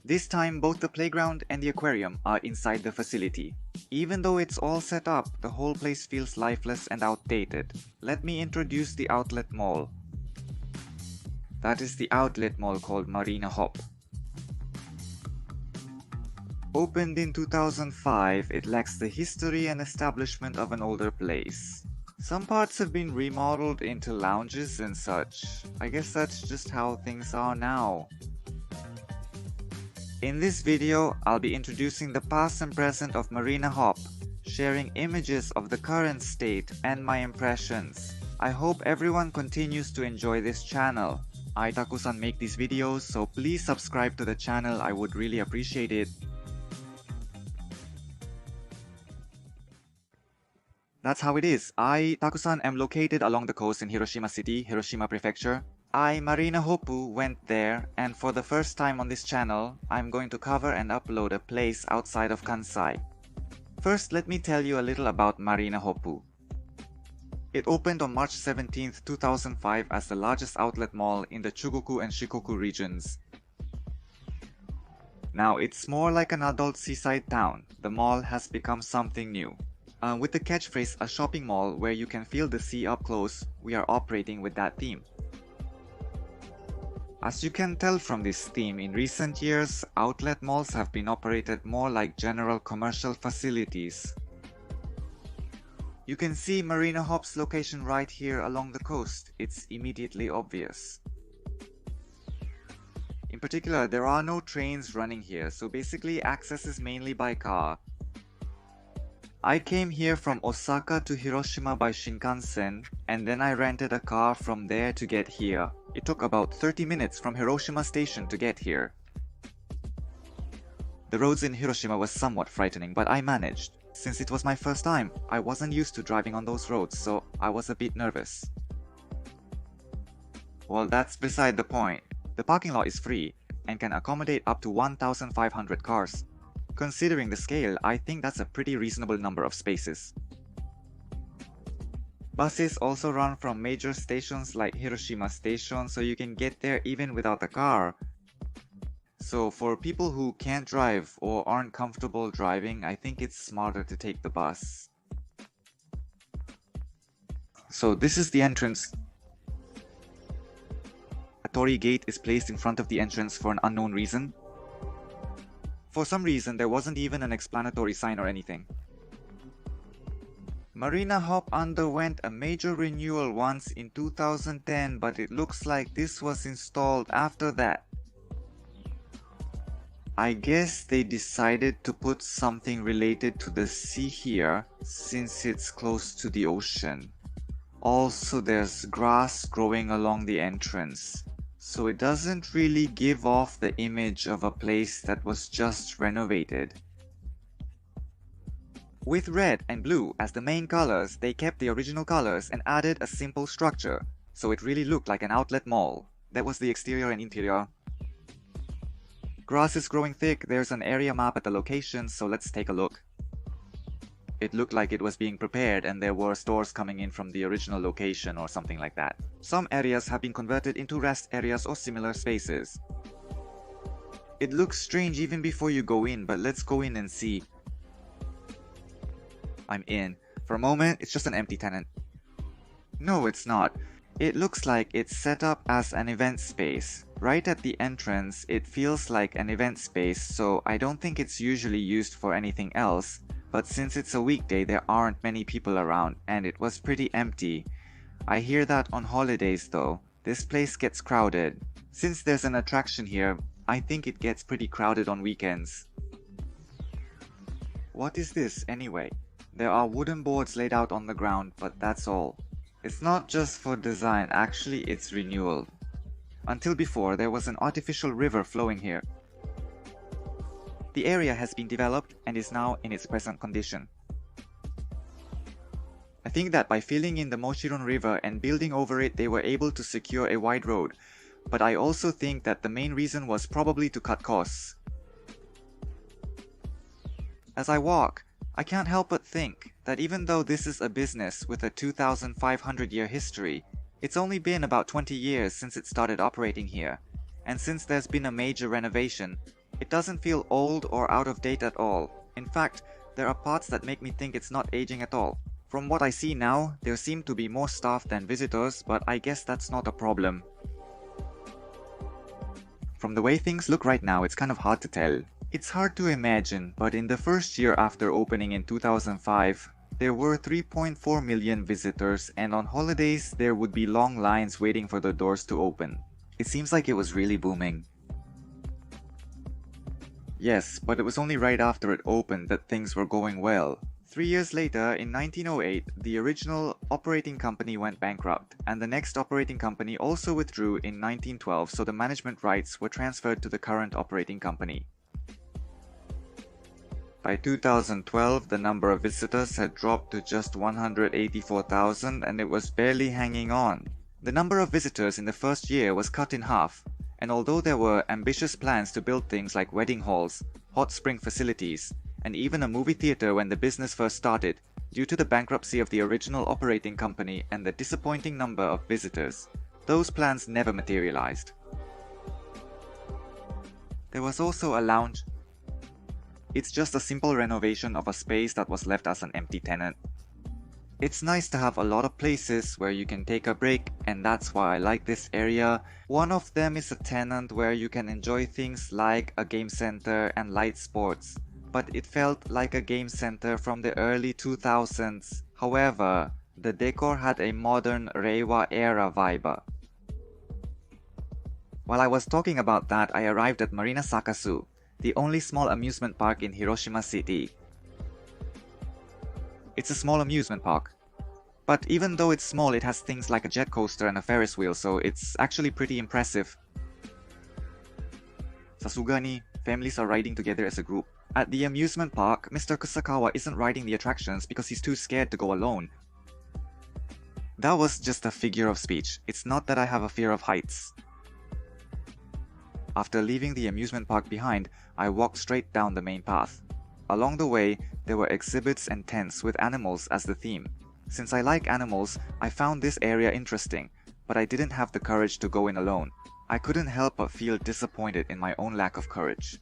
This time, both the playground and the aquarium are inside the facility. Even though it's all set up, the whole place feels lifeless and outdated. Let me introduce the outlet mall. That is the outlet mall called Marina Hop. Opened in 2005, it lacks the history and establishment of an older place. Some parts have been remodeled into lounges and such. I guess that's just how things are now. In this video, I'll be introducing the past and present of Marina Hop, sharing images of the current state and my impressions. I hope everyone continues to enjoy this channel. I, Taku-san, make these videos, so please subscribe to the channel, I would really appreciate it. That's how it is. I, Taku-san, am located along the coast in Hiroshima City, Hiroshima Prefecture. I, Marina Hop, went there, and for the first time on this channel, I'm going to cover and upload a place outside of Kansai. First, let me tell you a little about Marina Hop. It opened on March 17, 2005 as the largest outlet mall in the Chugoku and Shikoku regions. Now, it's more like an adult seaside town. The mall has become something new. With the catchphrase, a shopping mall where you can feel the sea up close, we are operating with that theme. As you can tell from this theme, in recent years, outlet malls have been operated more like general commercial facilities. You can see Marina Hop's location right here along the coast. It's immediately obvious. In particular, there are no trains running here, so basically access is mainly by car. I came here from Osaka to Hiroshima by Shinkansen, and then I rented a car from there to get here. It took about 30 minutes from Hiroshima station to get here. The roads in Hiroshima was somewhat frightening, but I managed. Since it was my first time, I wasn't used to driving on those roads, so I was a bit nervous. Well, that's beside the point. The parking lot is free, and can accommodate up to 1,500 cars. Considering the scale, I think that's a pretty reasonable number of spaces. Buses also run from major stations like Hiroshima Station, so you can get there even without a car. So for people who can't drive or aren't comfortable driving, I think it's smarter to take the bus. So this is the entrance. A torii gate is placed in front of the entrance for an unknown reason. For some reason, there wasn't even an explanatory sign or anything. Marina Hop underwent a major renewal once in 2010, but it looks like this was installed after that. I guess they decided to put something related to the sea here, since it's close to the ocean. Also, there's grass growing along the entrance, so it doesn't really give off the image of a place that was just renovated. With red and blue as the main colors, they kept the original colors and added a simple structure, so it really looked like an outlet mall. That was the exterior and interior. Grass is growing thick, there's an area map at the location, so let's take a look. It looked like it was being prepared and there were stores coming in from the original location or something like that. Some areas have been converted into rest areas or similar spaces. It looks strange even before you go in, but let's go in and see. I'm in. For a moment, it's just an empty tenant. No, it's not. It looks like it's set up as an event space. Right at the entrance, it feels like an event space, so I don't think it's usually used for anything else. But since it's a weekday, there aren't many people around, and it was pretty empty. I hear that on holidays though. This place gets crowded. Since there's an attraction here, I think it gets pretty crowded on weekends. What is this anyway? There are wooden boards laid out on the ground, but that's all. It's not just for design, actually it's renewal. Until before, there was an artificial river flowing here. The area has been developed and is now in its present condition. I think that by filling in the Mochiron River and building over it, they were able to secure a wide road. But I also think that the main reason was probably to cut costs. As I walk, I can't help but think that even though this is a business with a 2,500-year history, it's only been about 20 years since it started operating here, and since there's been a major renovation, It doesn't feel old or out of date at all. In fact, there are parts that make me think it's not aging at all. From what I see now, there seem to be more staff than visitors, but I guess that's not a problem. From the way things look right now, it's kind of hard to tell. It's hard to imagine, but in the first year after opening in 2005, there were 3.4 million visitors, and on holidays there would be long lines waiting for the doors to open. It seems like it was really booming. Yes, but it was only right after it opened that things were going well. 3 years later, in 1908, the original operating company went bankrupt, and the next operating company also withdrew in 1912, so the management rights were transferred to the current operating company. By 2012, the number of visitors had dropped to just 184,000, and it was barely hanging on. The number of visitors in the first year was cut in half, and although there were ambitious plans to build things like wedding halls, hot spring facilities, and even a movie theater when the business first started, due to the bankruptcy of the original operating company and the disappointing number of visitors, those plans never materialized. There was also a lounge. It's just a simple renovation of a space that was left as an empty tenant. It's nice to have a lot of places where you can take a break, and that's why I like this area. One of them is a tenant where you can enjoy things like a game center and light sports, but it felt like a game center from the early 2000s. However, the decor had a modern Reiwa era vibe. While I was talking about that, I arrived at Marina Sakasu, the only small amusement park in Hiroshima City. It's a small amusement park. But even though it's small, it has things like a jet coaster and a Ferris wheel, so it's actually pretty impressive. Sasugani, families are riding together as a group. At the amusement park, Mr. Kusakawa isn't riding the attractions because he's too scared to go alone. That was just a figure of speech. It's not that I have a fear of heights. After leaving the amusement park behind, I walked straight down the main path. Along the way, there were exhibits and tents with animals as the theme. Since I like animals, I found this area interesting, but I didn't have the courage to go in alone. I couldn't help but feel disappointed in my own lack of courage.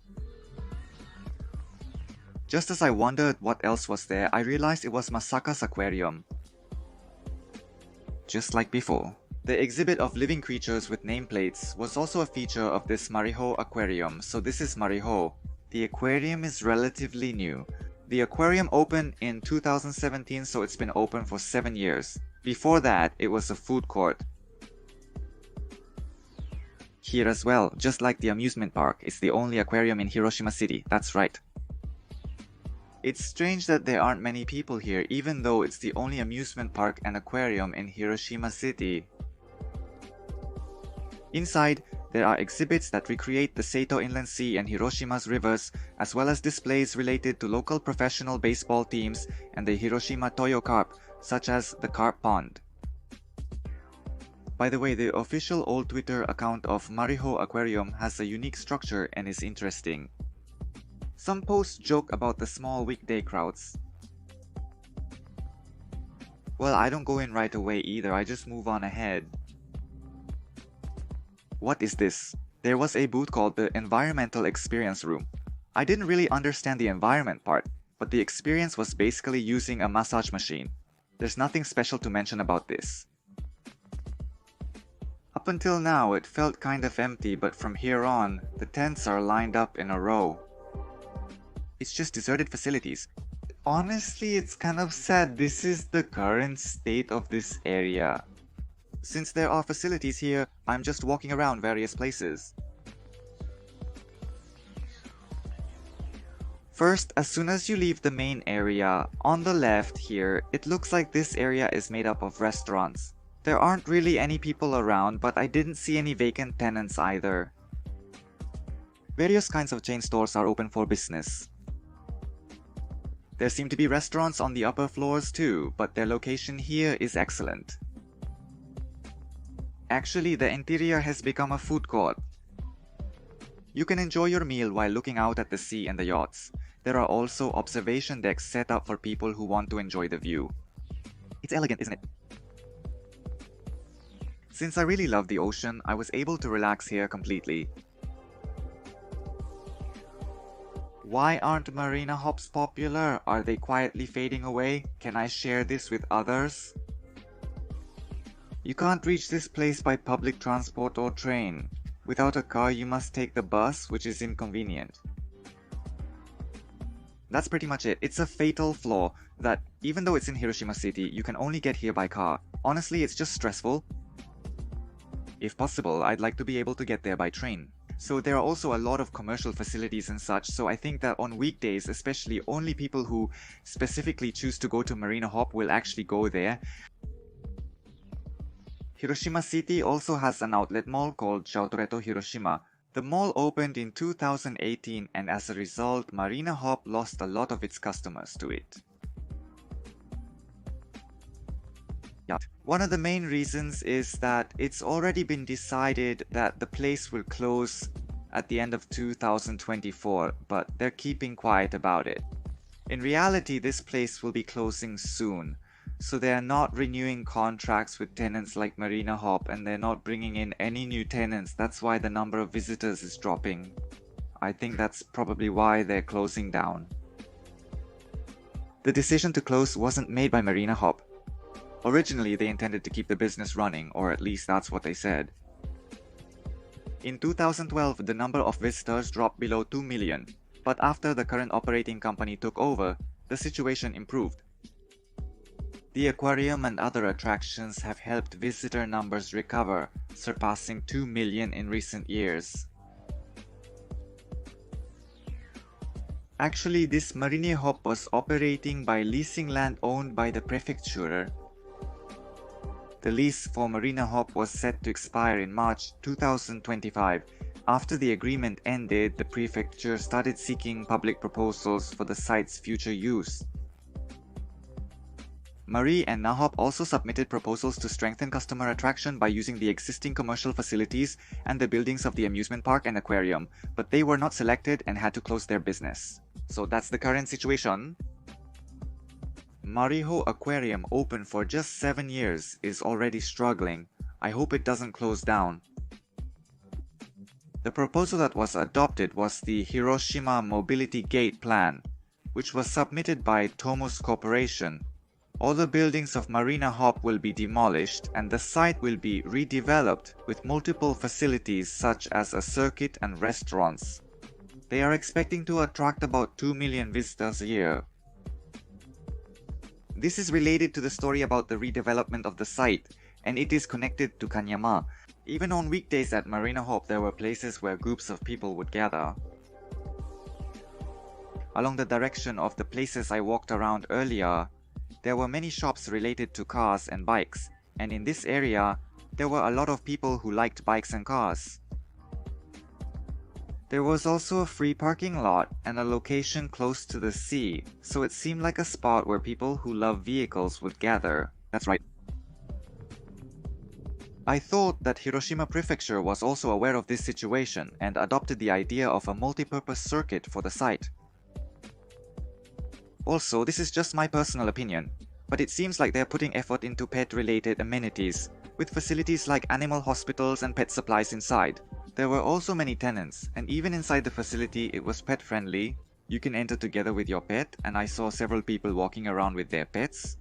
Just as I wondered what else was there, I realized it was Masaka's aquarium. Just like before. The exhibit of living creatures with nameplates was also a feature of this Mariho aquarium, so this is Mariho. The aquarium is relatively new. The aquarium opened in 2017, so it's been open for 7 years. Before that, it was a food court. Here as well, just like the amusement park, it's the only aquarium in Hiroshima City, that's right. It's strange that there aren't many people here, even though it's the only amusement park and aquarium in Hiroshima City. Inside, there are exhibits that recreate the Seito Inland Sea and Hiroshima's rivers, as well as displays related to local professional baseball teams and the Hiroshima Toyo Carp, such as the Carp Pond. By the way, the official old Twitter account of Mariho Aquarium has a unique structure and is interesting. Some posts joke about the small weekday crowds. Well, I don't go in right away either, I just move on ahead. What is this? There was a booth called the Environmental Experience Room. I didn't really understand the environment part, but the experience was basically using a massage machine. There's nothing special to mention about this. Up until now, it felt kind of empty, but from here on, the tents are lined up in a row. It's just deserted facilities. Honestly, it's kind of sad. This is the current state of this area. Since there are facilities here, I'm just walking around various places. First, as soon as you leave the main area, on the left here, it looks like this area is made up of restaurants. There aren't really any people around, but I didn't see any vacant tenants either. Various kinds of chain stores are open for business. There seem to be restaurants on the upper floors too, but their location here is excellent. Actually, the interior has become a food court. You can enjoy your meal while looking out at the sea and the yachts. There are also observation decks set up for people who want to enjoy the view. It's elegant, isn't it? Since I really love the ocean, I was able to relax here completely. Why aren't Marina Hops popular? Are they quietly fading away? Can I share this with others? You can't reach this place by public transport or train. Without a car, you must take the bus, which is inconvenient. That's pretty much it. It's a fatal flaw that, even though it's in Hiroshima City, you can only get here by car. Honestly, it's just stressful. If possible, I'd like to be able to get there by train. So there are also a lot of commercial facilities and such, so I think that on weekdays especially, only people who specifically choose to go to Marina Hop will actually go there. Hiroshima City also has an outlet mall called Shoutoreto Hiroshima. The mall opened in 2018 and as a result, Marina Hop lost a lot of its customers to it. One of the main reasons is that it's already been decided that the place will close at the end of 2024, but they're keeping quiet about it. In reality, this place will be closing soon, so they're not renewing contracts with tenants like Marina Hop and they're not bringing in any new tenants. That's why the number of visitors is dropping. I think that's probably why they're closing down. The decision to close wasn't made by Marina Hop. Originally, they intended to keep the business running, or at least that's what they said. In 2012, the number of visitors dropped below 2 million, but after the current operating company took over, the situation improved. The aquarium and other attractions have helped visitor numbers recover, surpassing 2 million in recent years. Actually, this Marina Hop was operating by leasing land owned by the prefecture. The lease for Marina Hop was set to expire in March 2025. After the agreement ended, the prefecture started seeking public proposals for the site's future use. Marina Hop also submitted proposals to strengthen customer attraction by using the existing commercial facilities and the buildings of the amusement park and aquarium, but they were not selected and had to close their business. So that's the current situation. Marina Aquarium, open for just 7 years, is already struggling. I hope it doesn't close down. The proposal that was adopted was the Hiroshima Mobility Gate Plan, which was submitted by Tomos Corporation. All the buildings of Marina Hop will be demolished and the site will be redeveloped with multiple facilities such as a circuit and restaurants. They are expecting to attract about 2 million visitors a year. This is related to the story about the redevelopment of the site, and it is connected to Kanyama. Even on weekdays at Marina Hop, there were places where groups of people would gather. Along the direction of the places I walked around earlier, there were many shops related to cars and bikes, and in this area, there were a lot of people who liked bikes and cars. There was also a free parking lot and a location close to the sea, so it seemed like a spot where people who love vehicles would gather. That's right. I thought that Hiroshima Prefecture was also aware of this situation and adopted the idea of a multi-purpose circuit for the site. Also, this is just my personal opinion, but it seems like they're putting effort into pet-related amenities, with facilities like animal hospitals and pet supplies inside. There were also many tenants, and even inside the facility it was pet-friendly. You can enter together with your pet, and I saw several people walking around with their pets.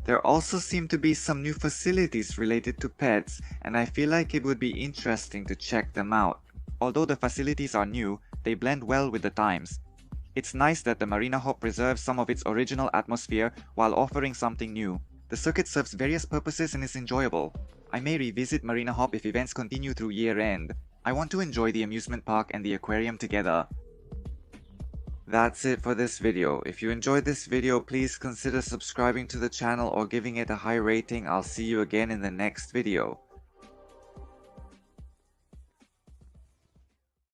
There also seem to be some new facilities related to pets, and I feel like it would be interesting to check them out. Although the facilities are new, they blend well with the times. It's nice that the Marina Hop preserves some of its original atmosphere while offering something new. The circuit serves various purposes and is enjoyable. I may revisit Marina Hop if events continue through year-end. I want to enjoy the amusement park and the aquarium together. That's it for this video. If you enjoyed this video, please consider subscribing to the channel or giving it a high rating. I'll see you again in the next video.